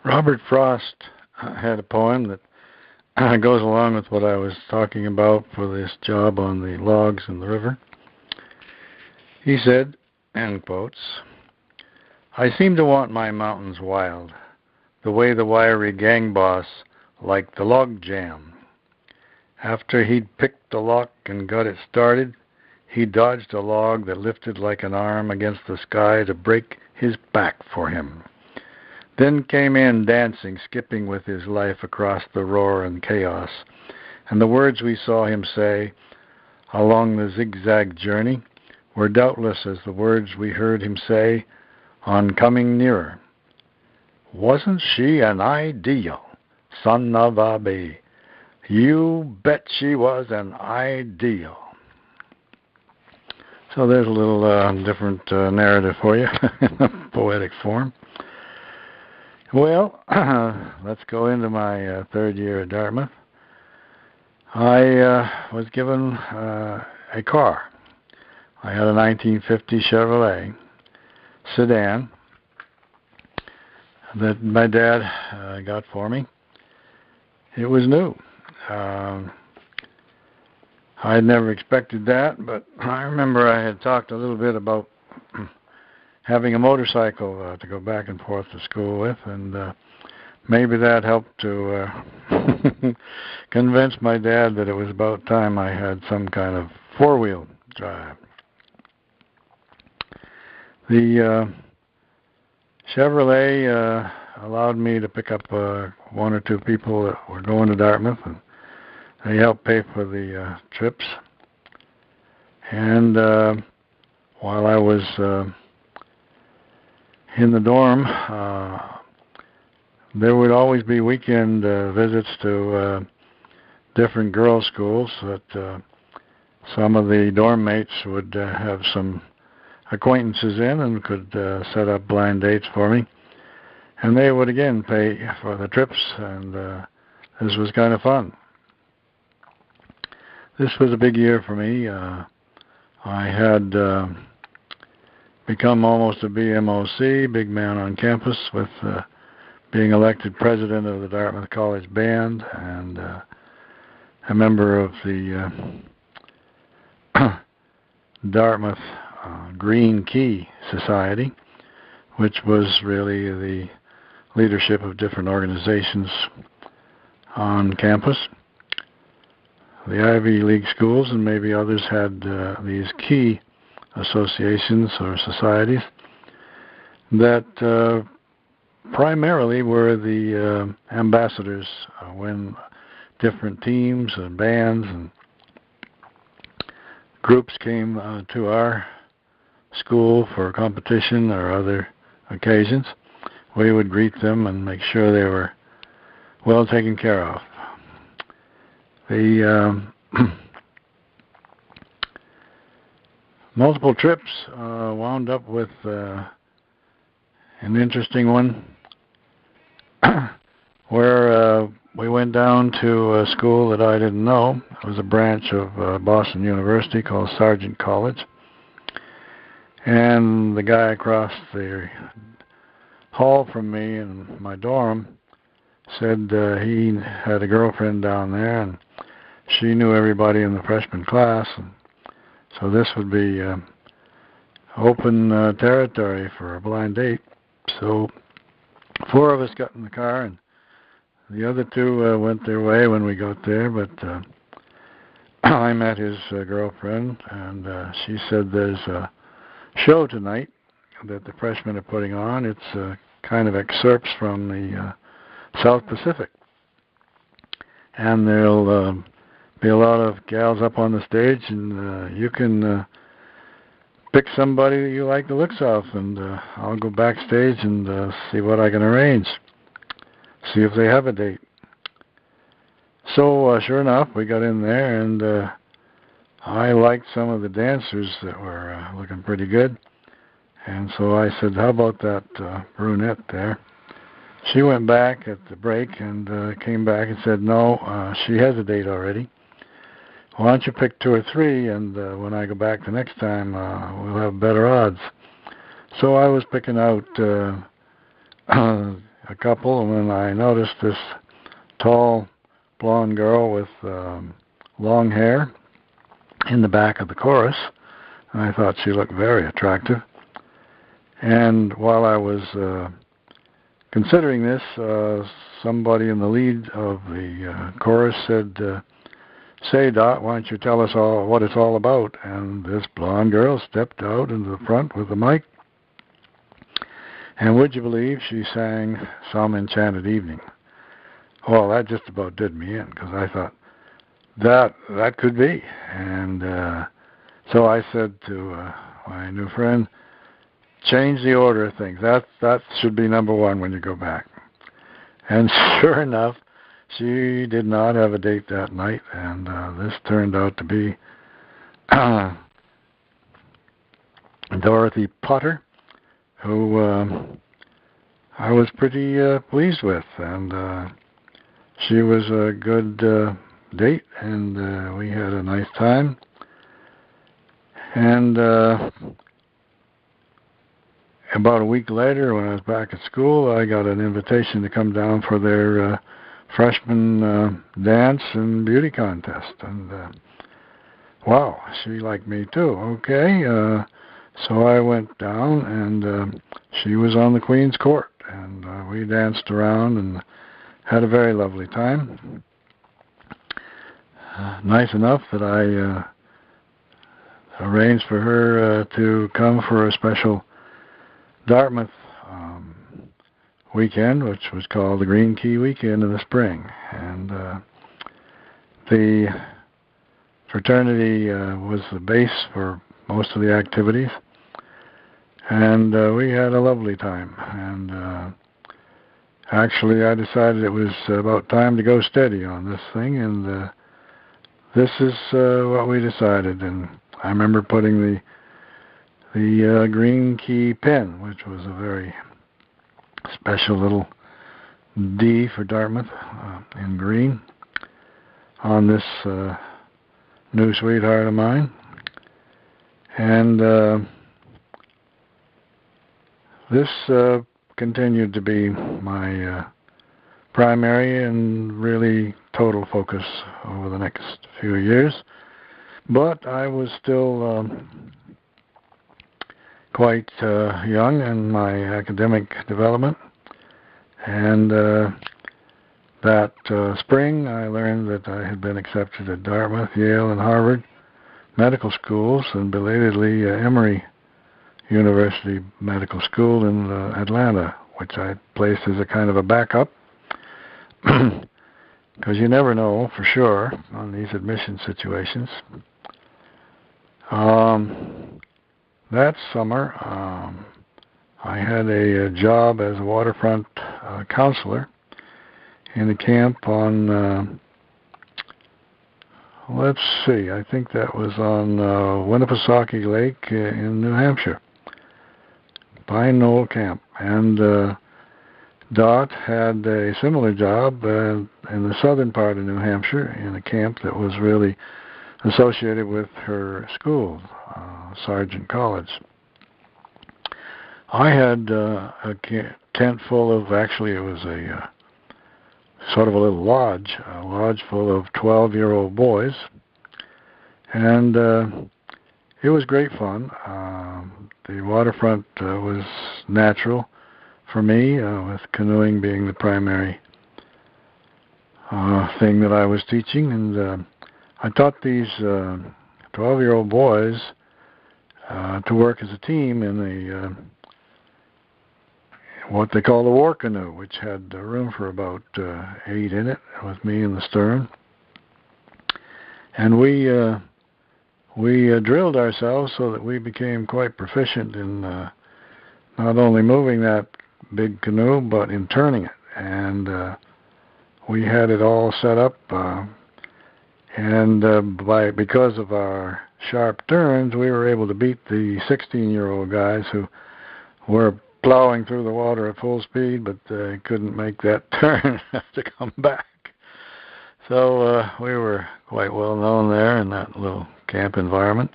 Robert Frost had a poem that goes along with what I was talking about for this job on the logs in the river. He said, end quotes, "I seem to want my mountains wild, the way the wiry gang boss liked the log jam. After he'd picked the lock and got it started, he dodged a log that lifted like an arm against the sky to break his back for him. Then came in dancing, skipping with his life across the roar and chaos. And the words we saw him say along the zigzag journey were doubtless as the words we heard him say on coming nearer. Wasn't she an ideal, son of a bee? You bet she was an ideal." So there's a little different narrative for you in a poetic form. Well, let's go into my third year at Dartmouth. I was given a car. I had a 1950 Chevrolet sedan that my dad got for me. It was new. I had never expected that, but I remember I had talked a little bit about having a motorcycle to go back and forth to school with, and maybe that helped to convince my dad that it was about time I had some kind of four-wheel drive. The Chevrolet allowed me to pick up one or two people that were going to Dartmouth, and they helped pay for the trips. And while I was in the dorm, there would always be weekend visits to different girls' schools that some of the dorm mates would have some acquaintances in and could set up blind dates for me. And they would again pay for the trips, and this was kind of fun. This was a big year for me. I had become almost a BMOC, big man on campus, with being elected president of the Dartmouth College Band and a member of the Dartmouth Green Key Society, which was really the leadership of different organizations on campus. The Ivy League schools and maybe others had these key associations or societies that primarily were the ambassadors when different teams and bands and groups came to our school for competition or other occasions. We would greet them and make sure they were well taken care of. The multiple trips wound up with an interesting one where we went down to a school that I didn't know. It was a branch of Boston University called Sargent College. And the guy across the hall from me in my dorm said he had a girlfriend down there and she knew everybody in the freshman class. And so this would be open territory for a blind date. So 4 of us got in the car and the other 2 went their way when we got there, but I met his girlfriend, and she said there's a show tonight that the freshmen are putting on. It's kind of excerpts from the South Pacific. And there'll be a lot of gals up on the stage, and you can pick somebody that you like the looks of, and I'll go backstage and see what I can arrange, see if they have a date. So sure enough, we got in there, and I liked some of the dancers that were looking pretty good. And so I said, how about that brunette there? She went back at the break and came back and said, no, she has a date already. Why don't you pick 2 or 3, and when I go back the next time, we'll have better odds. So I was picking out a couple, and when I noticed this tall, blonde girl with long hair in the back of the chorus, I thought she looked very attractive. And while I was considering this, somebody in the lead of the chorus said, "Say, Dot, why don't you tell us all what it's all about?" And this blonde girl stepped out into the front with the mic, and would you believe she sang Some Enchanted Evening? Well, that just about did me in, because I thought, that could be. And so I said to my new friend, change the order of things. That should be number one when you go back. And sure enough, she did not have a date that night, and this turned out to be Dorothy Potter, who I was pretty pleased with, and she was a good date, and we had a nice time. And about a week later, when I was back at school, I got an invitation to come down for their freshman dance and beauty contest. And wow, she liked me too. Okay, so I went down, and she was on the Queen's Court, and we danced around and had a very lovely time. Nice enough that I arranged for her to come for a special Dartmouth weekend, which was called the Green Key Weekend in the spring. And the fraternity was the base for most of the activities. And we had a lovely time. And actually, I decided it was about time to go steady on this thing. And this is what we decided. And I remember putting the Green Key pen, which was a very special little D for Dartmouth in green, on this new sweetheart of mine. And this continued to be my primary and really total focus over the next few years. But I was still quite young in my academic development, and that spring I learned that I had been accepted at Dartmouth, Yale, and Harvard medical schools, and belatedly Emory University Medical School in Atlanta, which I placed as a kind of a backup, because you never know for sure on these admission situations. That summer, I had a job as a waterfront counselor in a camp on, let's see, I think that was on Winnipesaukee Lake in New Hampshire, Pine Knoll Camp. And Dot had a similar job in the southern part of New Hampshire in a camp that was really associated with her school, Sargent College. I had a tent full of, actually it was a sort of a little lodge, a lodge full of 12-year-old boys, and it was great fun. The waterfront was natural for me, with canoeing being the primary thing that I was teaching, and I taught these 12-year-old boys to work as a team in the what they call the war canoe, which had room for about 8 in it, with me in the stern. And we drilled ourselves so that we became quite proficient in not only moving that big canoe, but in turning it. And we had it all set up, and because of our sharp turns, we were able to beat the 16-year-old guys who were plowing through the water at full speed, but they couldn't make that turn to come back. So we were quite well known there in that little camp environment.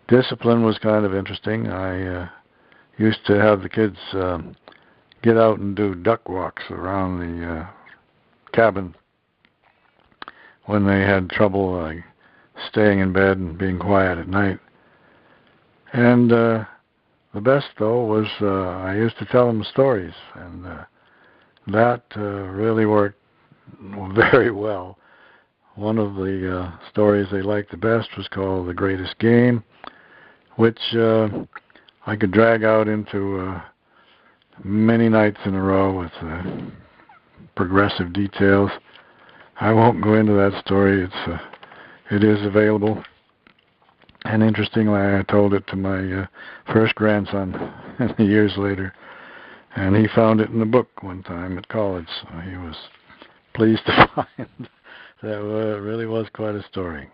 Discipline was kind of interesting. I used to have the kids get out and do duck walks around the cabin when they had trouble staying in bed and being quiet at night. And the best, though, was I used to tell them stories, and that really worked very well. One of the stories they liked the best was called The Greatest Game, which I could drag out into many nights in a row with progressive details. I won't go into that story. It is available. And interestingly, I told it to my first grandson years later, and he found it in a book one time at college. So he was pleased to find that it really was quite a story.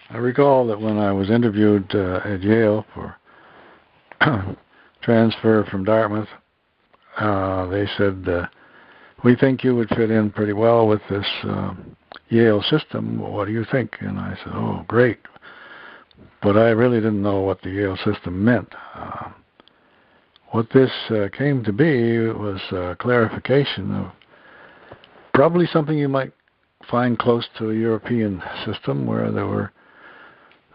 I recall that when I was interviewed at Yale for transfer from Dartmouth, they said, we think you would fit in pretty well with this Yale system. What do you think? And I said, oh, great. But I really didn't know what the Yale system meant. What this came to be was a clarification of probably something you might find close to a European system, where there were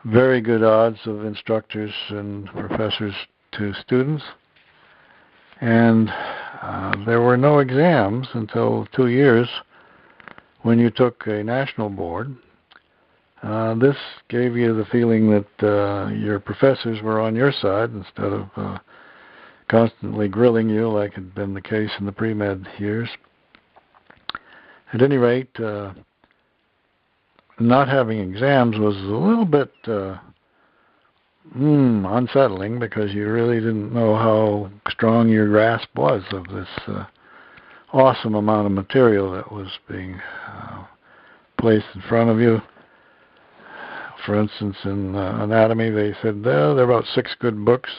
very good odds of instructors and professors to students. And there were no exams until 2 years when you took a national board. This gave you the feeling that your professors were on your side instead of constantly grilling you like had been the case in the pre-med years. At any rate, not having exams was a little bit unsettling, because you really didn't know how strong your grasp was of this awesome amount of material that was being placed in front of you. For instance, in anatomy, they said there are about 6 good books.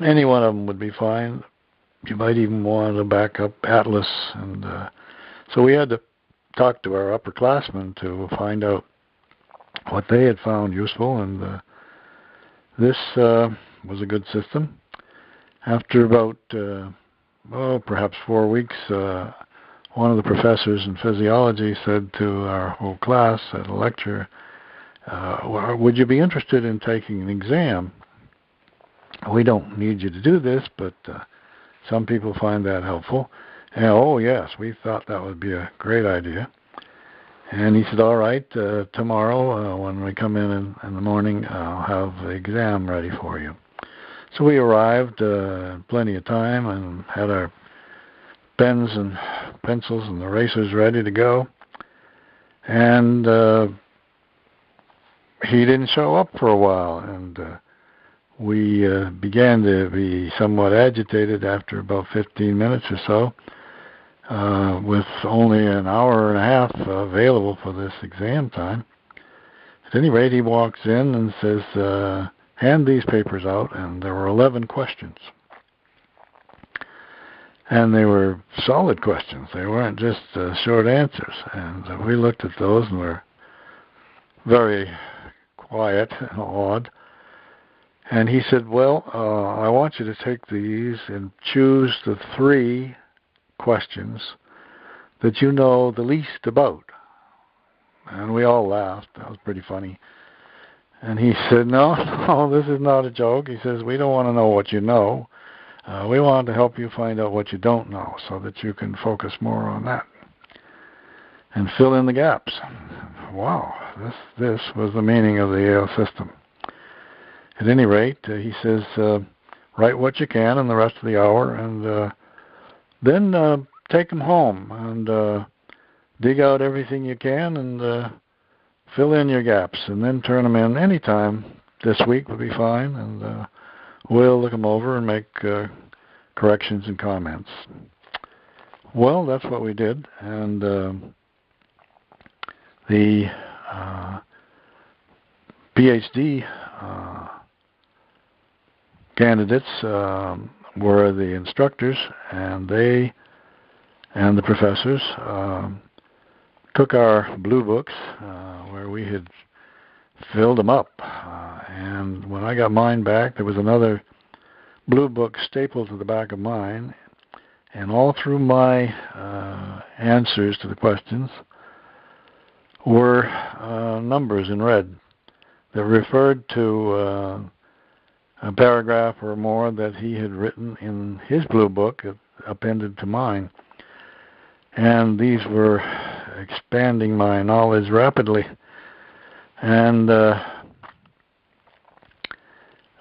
Any one of them would be fine. You might even want a backup atlas. And so we had to talk to our upperclassmen to find out what they had found useful, and this was a good system. After about, perhaps 4 weeks, one of the professors in physiology said to our whole class at a lecture, would you be interested in taking an exam? We don't need you to do this, but some people find that helpful. And, oh, yes, we thought that would be a great idea. And he said, all right, tomorrow when we come in the morning, I'll have the exam ready for you. So we arrived plenty of time and had our pens and pencils and erasers ready to go. And he didn't show up for a while, and we began to be somewhat agitated after about 15 minutes or so. With only an hour and a half available for this exam time. At any rate, he walks in and says, hand these papers out, and there were 11 questions. And they were solid questions. They weren't just short answers. And we looked at those and were very quiet and awed. And he said, well, I want you to take these and choose the 3 questions that you know the least about. And we all laughed. That was pretty funny. And he said, no, this is not a joke. He says, we don't want to know what you know. We want to help you find out what you don't know so that you can focus more on that and fill in the gaps. Wow, this was the meaning of the Yale system. At any rate, he says, write what you can in the rest of the hour, and then take them home and dig out everything you can and fill in your gaps, and then turn them in anytime this week would be fine, and we'll look them over and make corrections and comments. Well, that's what we did, and the PhD candidates were the instructors, and they and the professors took our blue books where we had filled them up. And when I got mine back, there was another blue book stapled to the back of mine, and all through my answers to the questions were numbers in red that referred to a paragraph or more that he had written in his blue book, appended to mine. And these were expanding my knowledge rapidly. And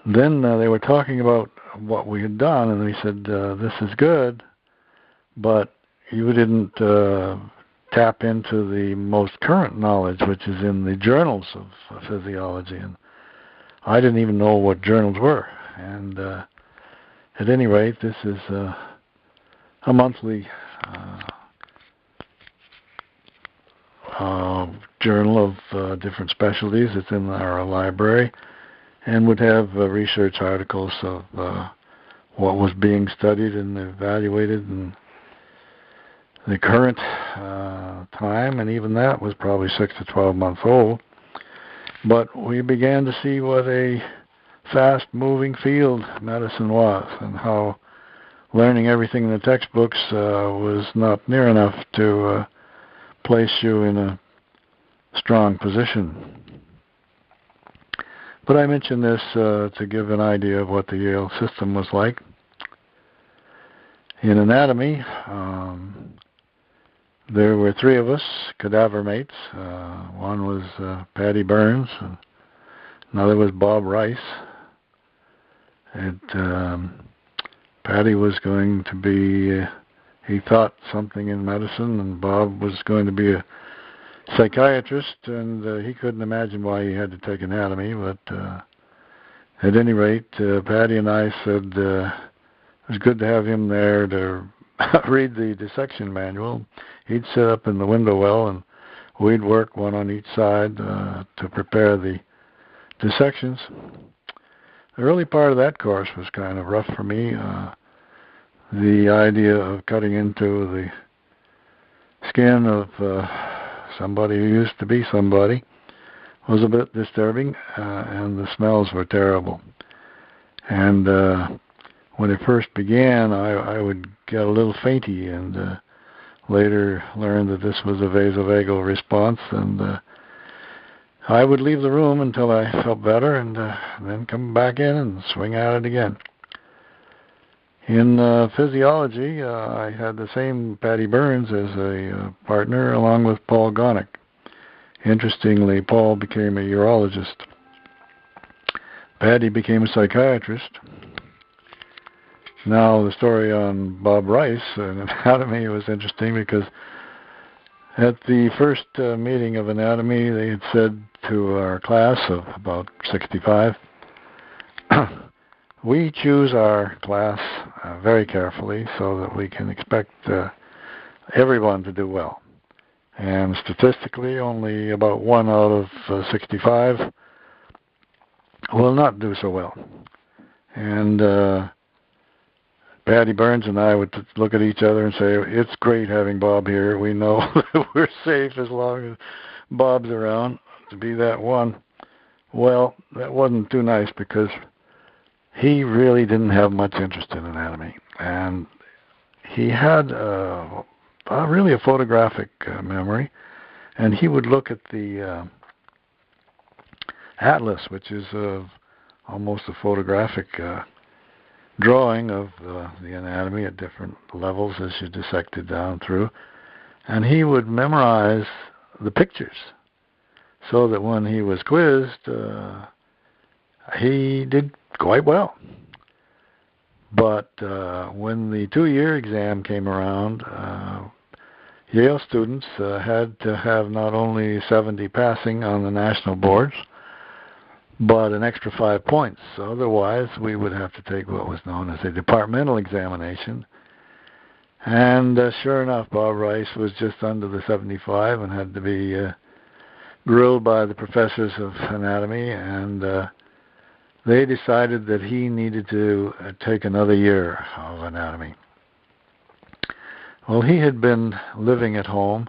then they were talking about what we had done, and they said, this is good, but you didn't tap into the most current knowledge, which is in the journals of physiology. And I didn't even know what journals were. And at any rate, this is a monthly journal of different specialties. It's in our library, and would have research articles of what was being studied and evaluated in the current time, and even that was probably 6 to 12 months old. But we began to see what a fast-moving field medicine was, and how learning everything in the textbooks was not near enough to place you in a strong position. But I mention this to give an idea of what the Yale system was like. In anatomy, there were 3 of us, cadaver mates. One was Patty Burns, another was Bob Rice. Patty was going to be, he thought something in medicine, and Bob was going to be a psychiatrist, and he couldn't imagine why he had to take anatomy, but at any rate, Patty and I said it was good to have him there to read the dissection manual. He'd sit up in the window well, and we'd work one on each side to prepare the dissections. The early part of that course was kind of rough for me. The idea of cutting into the skin of somebody who used to be somebody was a bit disturbing, and the smells were terrible. And when it first began, I would get a little fainty, and later learned that this was a vasovagal response, and I would leave the room until I felt better, and then come back in and swing at it again. In physiology, I had the same Patty Burns as a partner, along with Paul Gonick. Interestingly, Paul became a urologist. Patty became a psychiatrist. Now, the story on Bob Rice and anatomy was interesting, because at the first meeting of anatomy, they had said to our class of about 65, we choose our class very carefully so that we can expect everyone to do well. And statistically, only about 1 out of 65 will not do so well. And Patty Burns and I would look at each other and say, it's great having Bob here. We know that we're safe as long as Bob's around to be that one. Well, that wasn't too nice, because he really didn't have much interest in anatomy. And he had really a photographic memory. And he would look at the atlas, which is almost a photographic drawing of the anatomy at different levels as you dissect it down through. And he would memorize the pictures, so that when he was quizzed, he did quite well. But when the 2-year exam came around, Yale students had to have not only 70 passing on the national boards, but an extra 5 points. Otherwise, we would have to take what was known as a departmental examination. And sure enough, Bob Rice was just under the 75 and had to be grilled by the professors of anatomy, and they decided that he needed to take another year of anatomy. Well, he had been living at home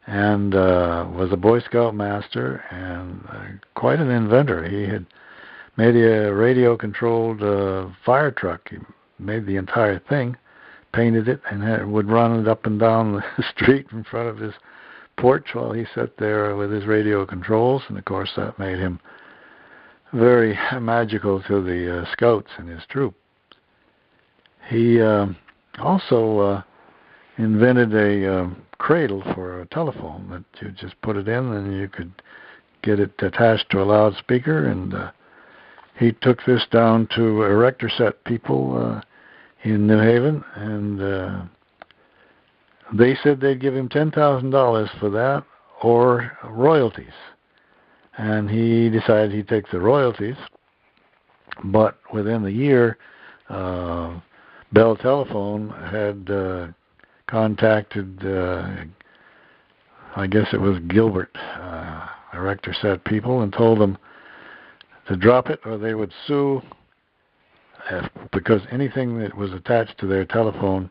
and was a Boy Scout master and quite an inventor. He had made a radio-controlled fire truck. He made the entire thing, painted it, and would run it up and down the street in front of his porch while he sat there with his radio controls. And of course that made him very magical to the scouts and his troop. He also invented a cradle for a telephone that you just put it in and you could get it attached to a loudspeaker. And he took this down to erector set people in New Haven, and they said they'd give him $10,000 for that or royalties. And he decided he'd take the royalties. But within the year, Bell Telephone had contacted, I guess it was Gilbert, erector set people, and told them to drop it or they would sue, because anything that was attached to their telephone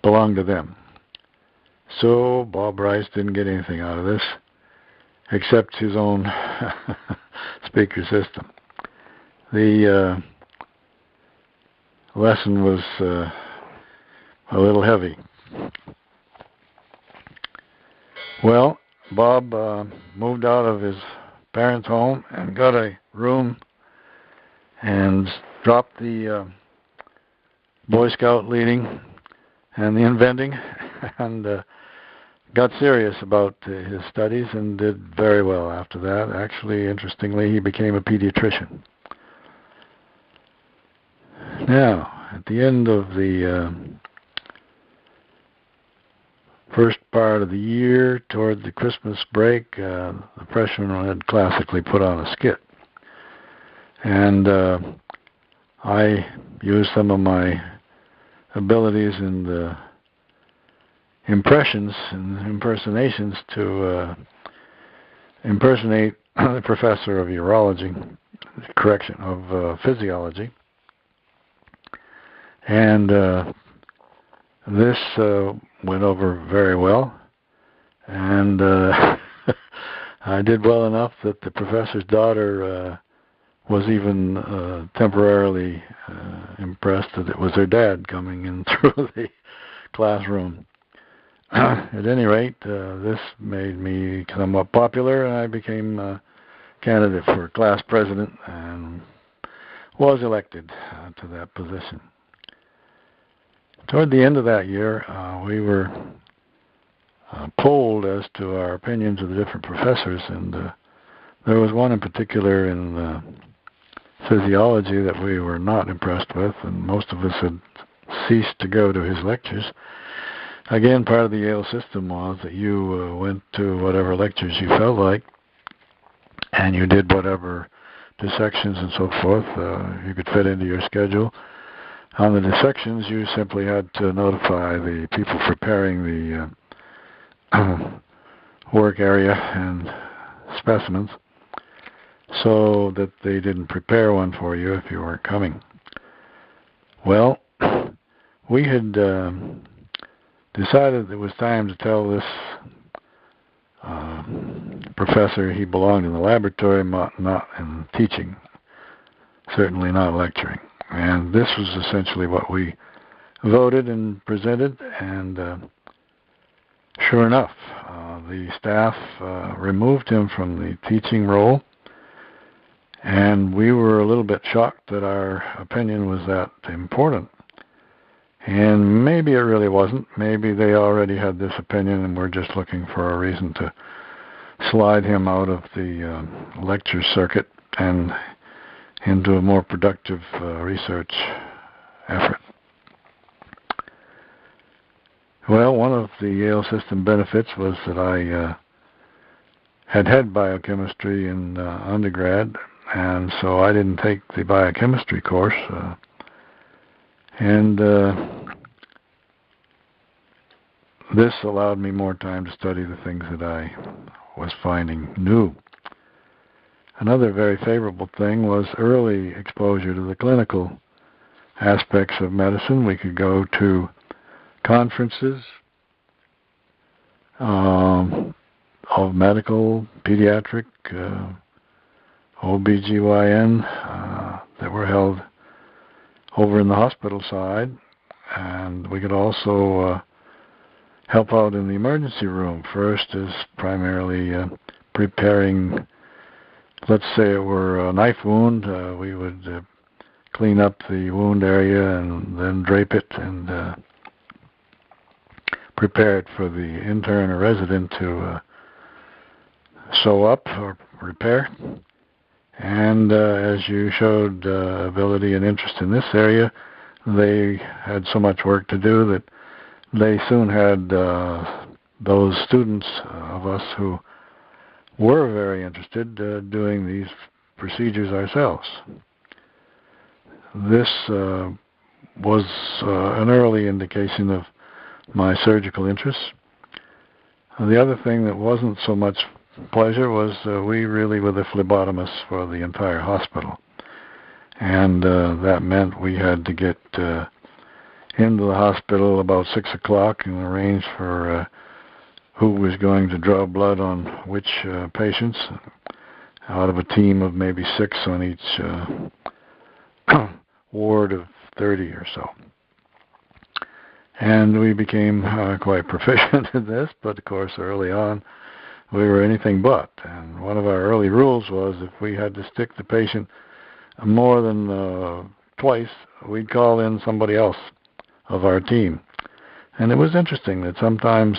belonged to them. So Bob Rice didn't get anything out of this except his own speaker system. The lesson was a little heavy. Well, Bob moved out of his parents' home and got a room and dropped the Boy Scout leading and the inventing and got serious about his studies and did very well after that. Actually, interestingly, he became a pediatrician. Now, at the end of the first part of the year, toward the Christmas break, the freshmen had classically put on a skit. And I used some of my abilities in the impressions and impersonations to impersonate the professor of physiology. And this went over very well, and I did well enough that the professor's daughter was even temporarily impressed that it was her dad coming in through the classroom. At any rate, this made me somewhat popular, and I became a candidate for class president and was elected to that position. Toward the end of that year, we were polled as to our opinions of the different professors, and there was one in particular in physiology that we were not impressed with, and most of us had ceased to go to his lectures. Again, part of the Yale system was that you went to whatever lectures you felt like, and you did whatever dissections and so forth you could fit into your schedule. On the dissections, you simply had to notify the people preparing the work area and specimens so that they didn't prepare one for you if you weren't coming. Well, we had decided it was time to tell this professor he belonged in the laboratory, not in teaching, certainly not lecturing. And this was essentially what we voted and presented, and sure enough, the staff removed him from the teaching role, and we were a little bit shocked that our opinion was that important. And maybe it really wasn't. Maybe they already had this opinion and were just looking for a reason to slide him out of the lecture circuit and into a more productive research effort. Well, one of the Yale system benefits was that I had biochemistry in undergrad, and so I didn't take the biochemistry course. This allowed me more time to study the things that I was finding new. Another very favorable thing was early exposure to the clinical aspects of medicine. We could go to conferences of medical, pediatric, OBGYN that were held over in the hospital side, and we could also help out in the emergency room. First is primarily preparing, let's say it were a knife wound, we would clean up the wound area and then drape it and prepare it for the intern or resident to sew up or repair. And as you showed ability and interest in this area, they had so much work to do that they soon had those students of us who were very interested doing these procedures ourselves. This was an early indication of my surgical interests. The other thing that wasn't so much pleasure was we really were the phlebotomists for the entire hospital. And that meant we had to get into the hospital about 6 o'clock and arrange for who was going to draw blood on which patients out of a team of maybe 6 on each ward of 30 or so. And we became quite proficient in this, but of course early on we were anything but. And one of our early rules was if we had to stick the patient more than twice, we'd call in somebody else of our team. And it was interesting that sometimes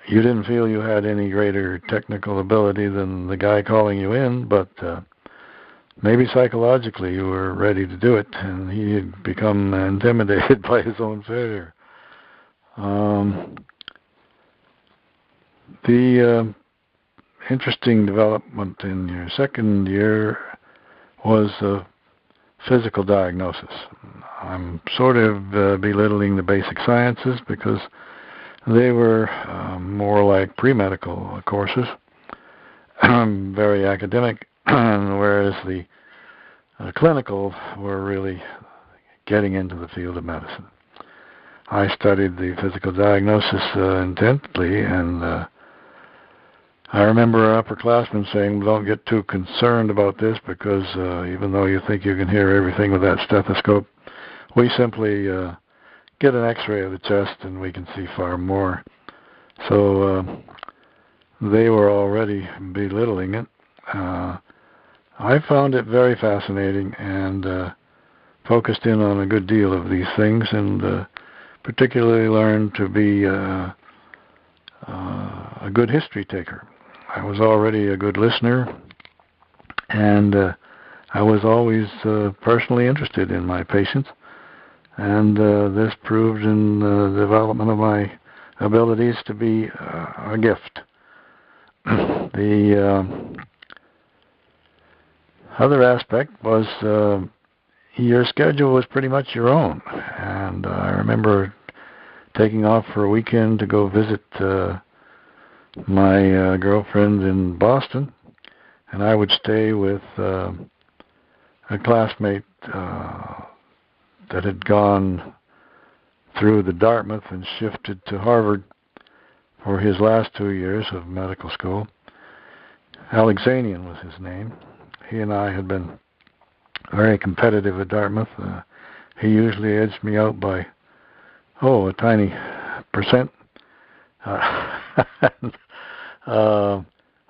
you didn't feel you had any greater technical ability than the guy calling you in, but maybe psychologically you were ready to do it, and he had become intimidated by his own failure. The interesting development in your second year was physical diagnosis. I'm sort of belittling the basic sciences because they were more like pre-medical courses, very academic, whereas the clinical were really getting into the field of medicine. I studied the physical diagnosis intently, and I remember upperclassmen saying, don't get too concerned about this because even though you think you can hear everything with that stethoscope, we simply get an x-ray of the chest and we can see far more. So they were already belittling it. I found it very fascinating and focused in on a good deal of these things, and particularly learned to be a good history taker. I was already a good listener, and I was always personally interested in my patients, and this proved in the development of my abilities to be a gift. The other aspect was your schedule was pretty much your own, and I remember taking off for a weekend to go visit my girlfriend in Boston, and I would stay with a classmate that had gone through the Dartmouth and shifted to Harvard for his last 2 years of medical school. Alexanian was his name. He and I had been very competitive at Dartmouth. He usually edged me out by, a tiny percent.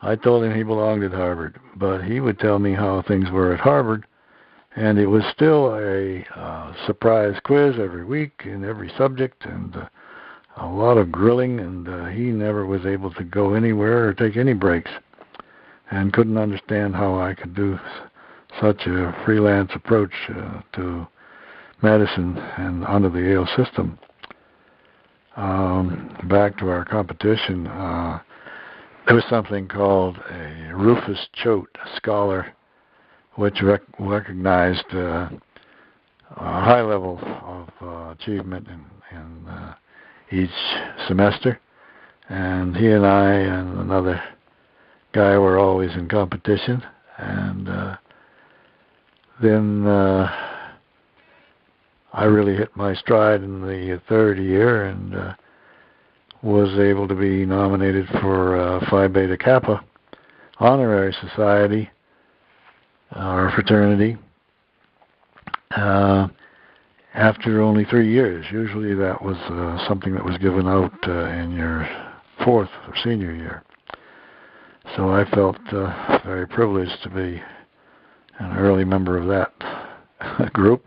I told him he belonged at Harvard, but he would tell me how things were at Harvard, and it was still a surprise quiz every week in every subject, and a lot of grilling, and he never was able to go anywhere or take any breaks, and couldn't understand how I could do such a freelance approach to medicine and under the Yale system. Back to our competition, there was something called a Rufus Choate Scholar, which recognized a high level of achievement in each semester, and he and I and another guy were always in competition, and then I really hit my stride in the third year and was able to be nominated for Phi Beta Kappa Honorary Society our fraternity, after only 3 years. Usually that was something that was given out in your fourth or senior year. So I felt very privileged to be an early member of that group.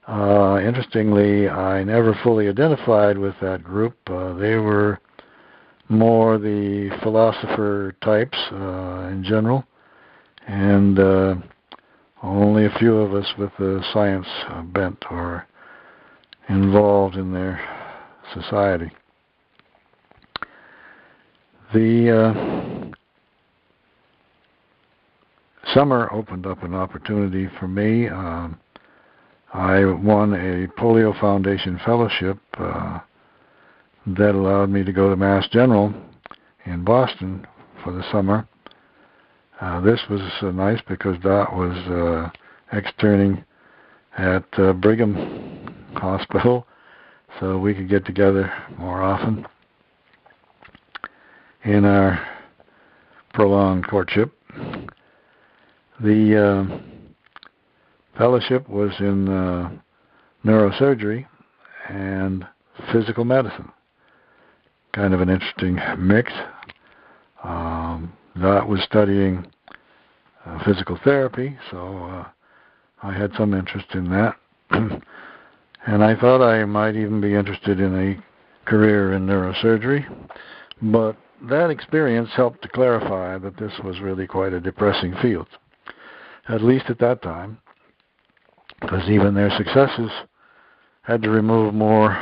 Interestingly, I never fully identified with that group. They were more the philosopher types in general, and only a few of us with the science bent or involved in their society. The summer opened up an opportunity for me. I won a Polio Foundation fellowship that allowed me to go to Mass General in Boston for the summer. This was nice because Dot was externing at Brigham Hospital, so we could get together more often in our prolonged courtship. The fellowship was in neurosurgery and physical medicine. Kind of an interesting mix. Dot was studying physical therapy, so I had some interest in that. And I thought I might even be interested in a career in neurosurgery, but that experience helped to clarify that this was really quite a depressing field, at least at that time, because even their successes had to remove more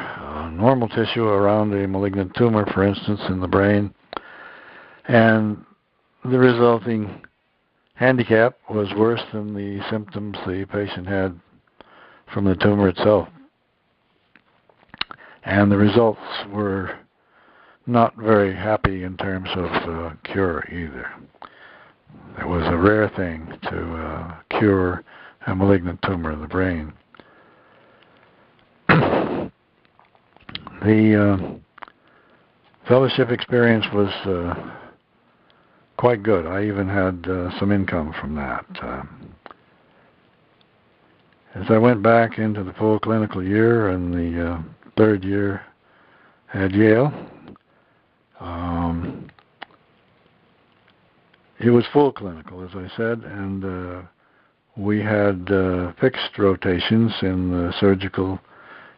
normal tissue around a malignant tumor, for instance, in the brain, and the resulting handicap was worse than the symptoms the patient had from the tumor itself. And the results were not very happy in terms of cure either. It was a rare thing to cure a malignant tumor in the brain. The fellowship experience was quite good. I even had some income from that. As I went back into the full clinical year and the third year at Yale, it was full clinical, as I said, and we had fixed rotations in the surgical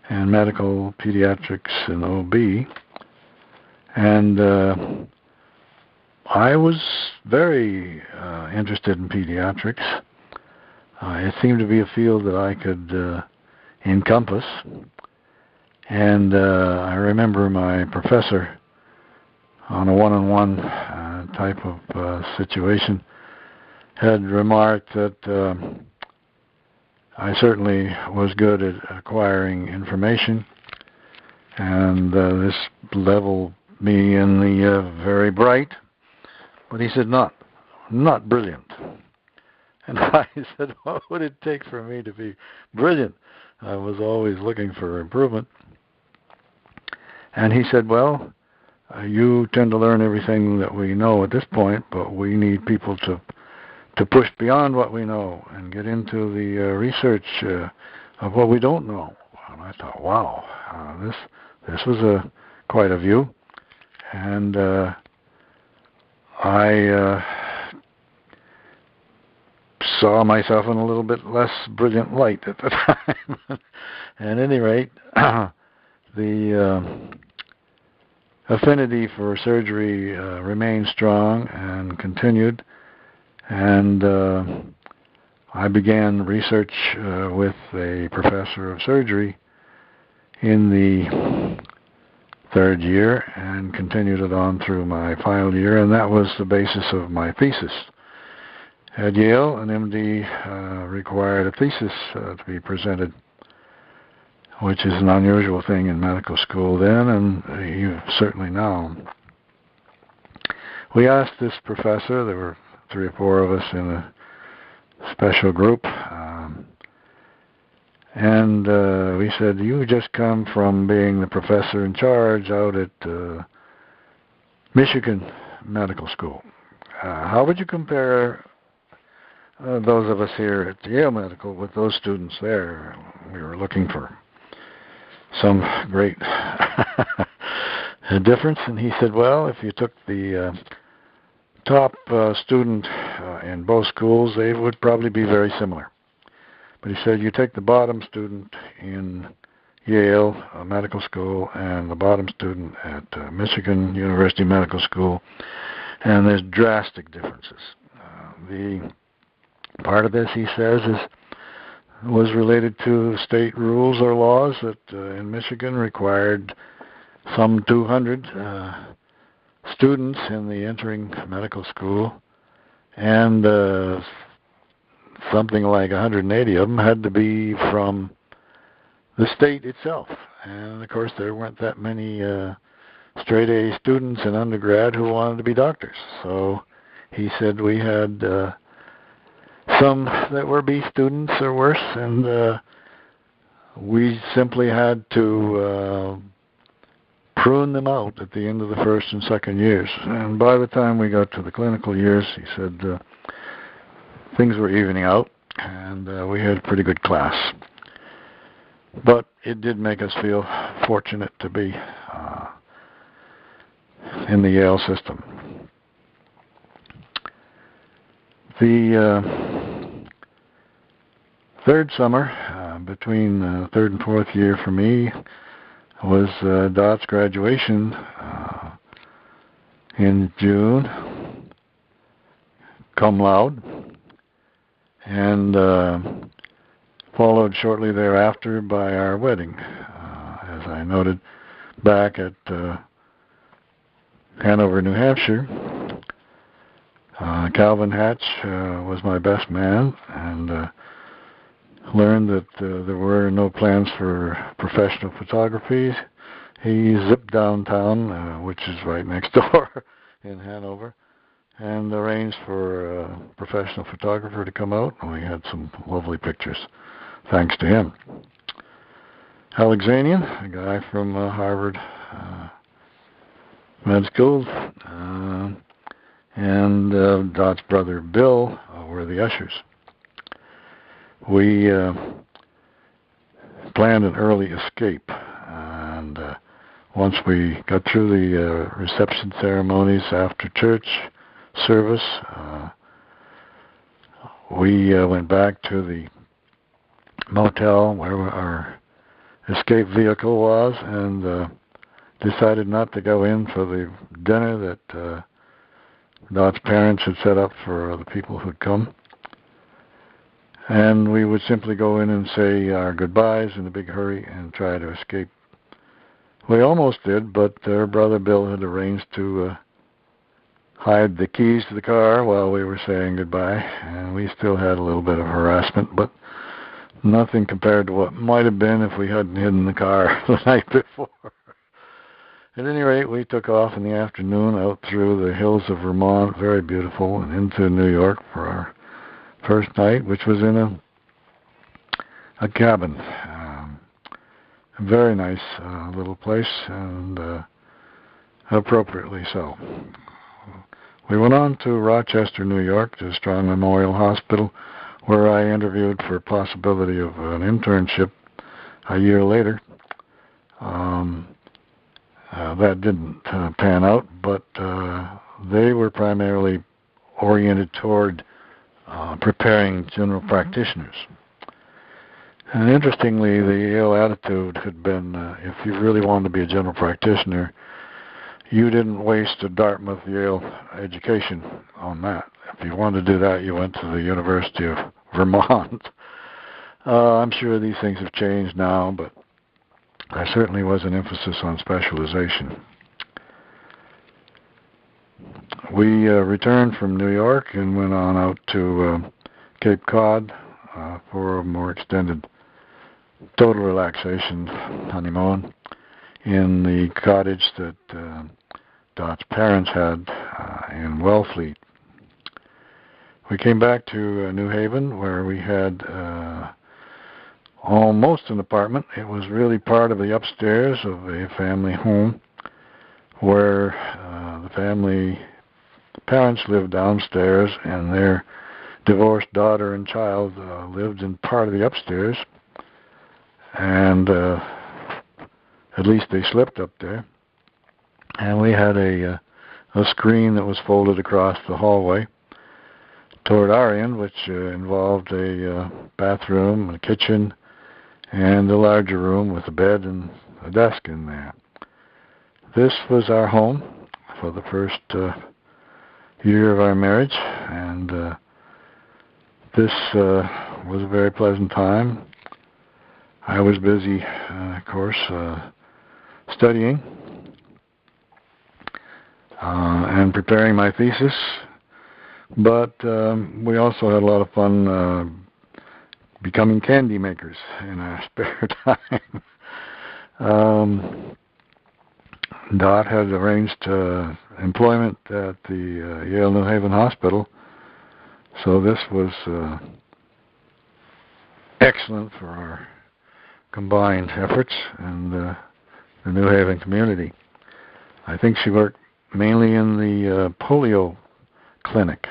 and medical, pediatrics, and OB. And I was very interested in pediatrics. It seemed to be a field that I could encompass. And I remember my professor, on a one-on-one type of situation, had remarked that I certainly was good at acquiring information, and this leveled me in the very bright. But he said, not brilliant. And I said, what would it take for me to be brilliant? I was always looking for improvement. And he said, well, you tend to learn everything that we know at this point, but we need people to push beyond what we know and get into the research of what we don't know. And I thought, wow, this was quite a view. And I saw myself in a little bit less brilliant light at the time. At any rate, the affinity for surgery remained strong and continued, and I began research with a professor of surgery in the third year and continued it on through my final year, and that was the basis of my thesis. At Yale, an MD required a thesis to be presented, which is an unusual thing in medical school then, and certainly now. We asked this professor, there were 3 or 4 of us in a special group, and we said, you just come from being the professor in charge out at Michigan Medical School. How would you compare those of us here at Yale Medical, with those students there, we were looking for some great difference. And he said, well, if you took the top student in both schools, they would probably be very similar. But he said, you take the bottom student in Yale Medical School and the bottom student at Michigan University Medical School, and there's drastic differences. The part of this, he says, was related to state rules or laws that in Michigan required some 200 students in the entering medical school, and something like 180 of them had to be from the state itself. And of course there weren't that many straight A students in undergrad who wanted to be doctors. So he said we had some that were B students or worse, and we simply had to prune them out at the end of the first and second years. And by the time we got to the clinical years, he said things were evening out, and we had a pretty good class. But it did make us feel fortunate to be in the Yale system. The third summer, between third and fourth year for me, was Dot's graduation in June, cum laude, and followed shortly thereafter by our wedding. As I noted, back at Hanover, New Hampshire, Calvin Hatch was my best man, and learned that there were no plans for professional photography. He zipped downtown, which is right next door in Hanover, and arranged for a professional photographer to come out, and we had some lovely pictures, thanks to him. Alexanian, a guy from Harvard Med School, and Dot's brother Bill were the ushers. We planned an early escape, and once we got through the reception ceremonies after church service, we went back to the motel where our escape vehicle was, and decided not to go in for the dinner that Dot's parents had set up for the people who'd come. And we would simply go in and say our goodbyes in a big hurry and try to escape. We almost did, but her brother Bill had arranged to hide the keys to the car while we were saying goodbye, and we still had a little bit of harassment, but nothing compared to what might have been if we hadn't hidden the car the night before. At any rate, we took off in the afternoon out through the hills of Vermont, very beautiful, and into New York for our first night, which was in a cabin. A very nice little place, and appropriately so. We went on to Rochester, New York, to Strong Memorial Hospital, where I interviewed for a possibility of an internship a year later. That didn't pan out, but they were primarily oriented toward preparing general practitioners. And interestingly, the Yale attitude had been, if you really wanted to be a general practitioner, you didn't waste a Dartmouth-Yale education on that. If you wanted to do that, you went to the University of Vermont. I'm sure these things have changed now, but there certainly was an emphasis on specialization. We returned from New York and went on out to Cape Cod for a more extended total relaxation honeymoon in the cottage that Dot's parents had in Wellfleet. We came back to New Haven, where we had almost an apartment. It was really part of the upstairs of a family home where the parents lived downstairs, and their divorced daughter and child lived in part of the upstairs, and at least they slept up there. And we had a screen that was folded across the hallway toward our end, which involved a bathroom, a kitchen, and a larger room with a bed and a desk in there. This was our home for the first year of our marriage, and this was a very pleasant time. I was busy, of course, studying and preparing my thesis, but we also had a lot of fun becoming candy makers in our spare time. Dot had arranged employment at the Yale New Haven Hospital, so this was excellent for our combined efforts and the New Haven community. I think she worked mainly in the polio clinic,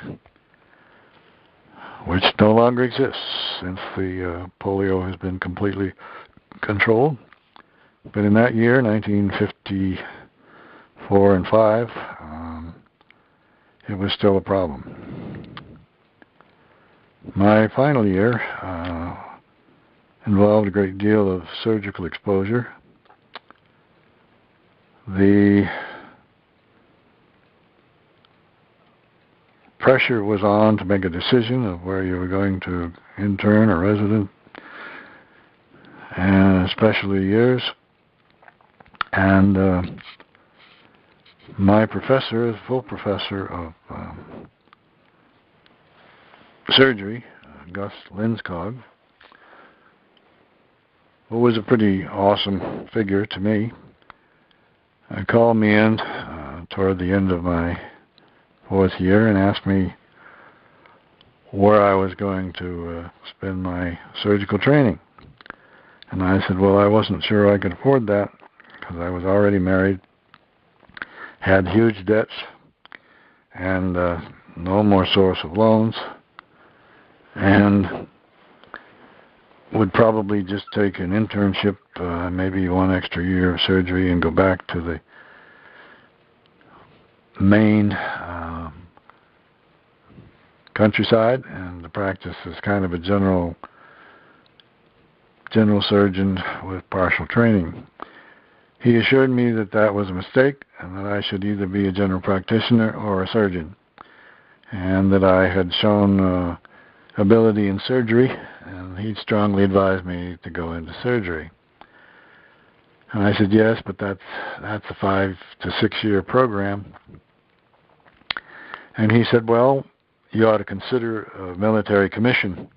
which no longer exists since the polio has been completely controlled. But in that year, 1954 and 5, it was still a problem. My final year involved a great deal of surgical exposure. The pressure was on to make a decision of where you were going to intern or resident, and especially years. And my professor, a full professor of surgery, Gus Linskog, who was a pretty awesome figure to me, called me in toward the end of my 4th year and asked me where I was going to spend my surgical training. And I said, well, I wasn't sure I could afford that because I was already married, had huge debts, and no more source of loans, and would probably just take an internship, maybe 1 extra year of surgery, and go back to the main countryside and to practice as kind of a general surgeon with partial training. He assured me that that was a mistake and that I should either be a general practitioner or a surgeon, and that I had shown ability in surgery, and he strongly advised me to go into surgery. And I said, yes, but that's a 5 to 6 year program. And he said, well, you ought to consider a military commission.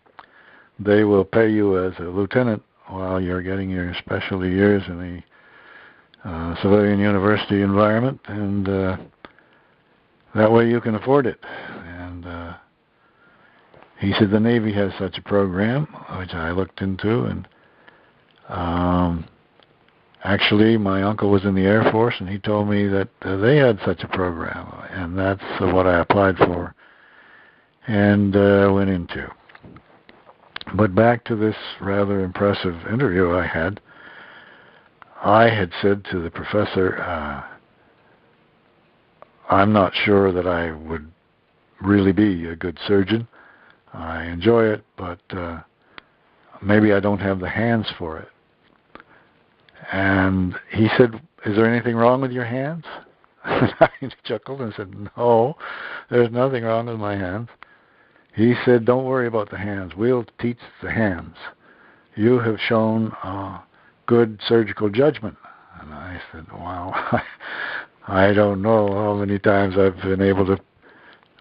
They will pay you as a lieutenant while you're getting your specialty years in the civilian university environment, and that way you can afford it. And he said the Navy has such a program, which I looked into, and actually my uncle was in the Air Force, and he told me that they had such a program, and that's what I applied for and went into. But back to this rather impressive interview I had said to the professor, I'm not sure that I would really be a good surgeon. I enjoy it, but maybe I don't have the hands for it. And he said, is there anything wrong with your hands? I chuckled and said, no, there's nothing wrong with my hands. He said, don't worry about the hands. We'll teach the hands. You have shown good surgical judgment. And I said, wow, I don't know how many times I've been able to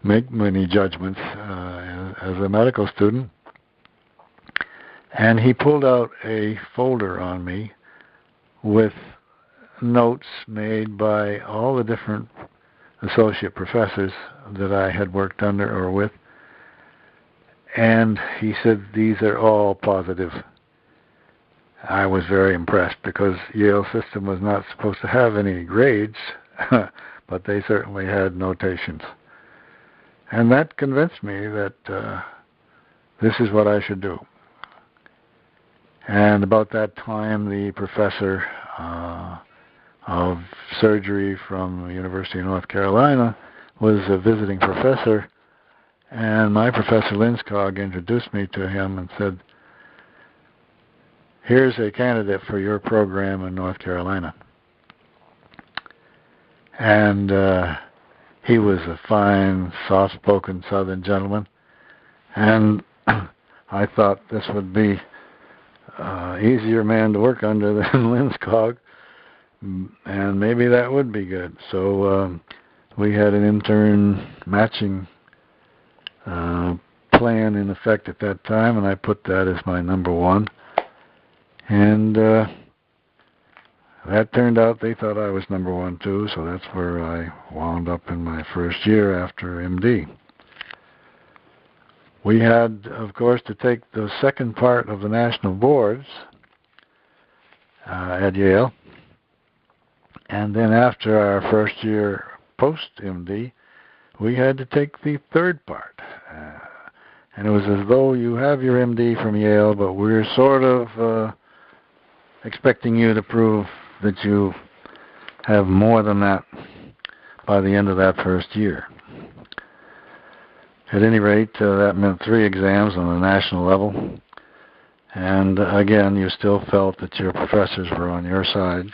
make many judgments as a medical student. And he pulled out a folder on me with notes made by all the different associate professors that I had worked under or with. And he said, these are all positive. I was very impressed because Yale system was not supposed to have any grades, but they certainly had notations. And that convinced me that this is what I should do. And about that time, the professor of surgery from the University of North Carolina was a visiting professor, and my Professor Linskog introduced me to him and said, here's a candidate for your program in North Carolina. And he was a fine, soft-spoken Southern gentleman, and I thought this would be easier man to work under than Linskog, and maybe that would be good. So we had an intern matching plan in effect at that time, and I put that as my number one. And that turned out they thought I was number one too, so that's where I wound up in my first year after MD. We had, of course, to take the second part of the national boards at Yale. And then after our first year post-MD, we had to take the third part. And it was as though you have your MD from Yale, but we're sort of expecting you to prove that you have more than that by the end of that first year. At any rate, that meant 3 exams on the national level. And again, you still felt that your professors were on your side.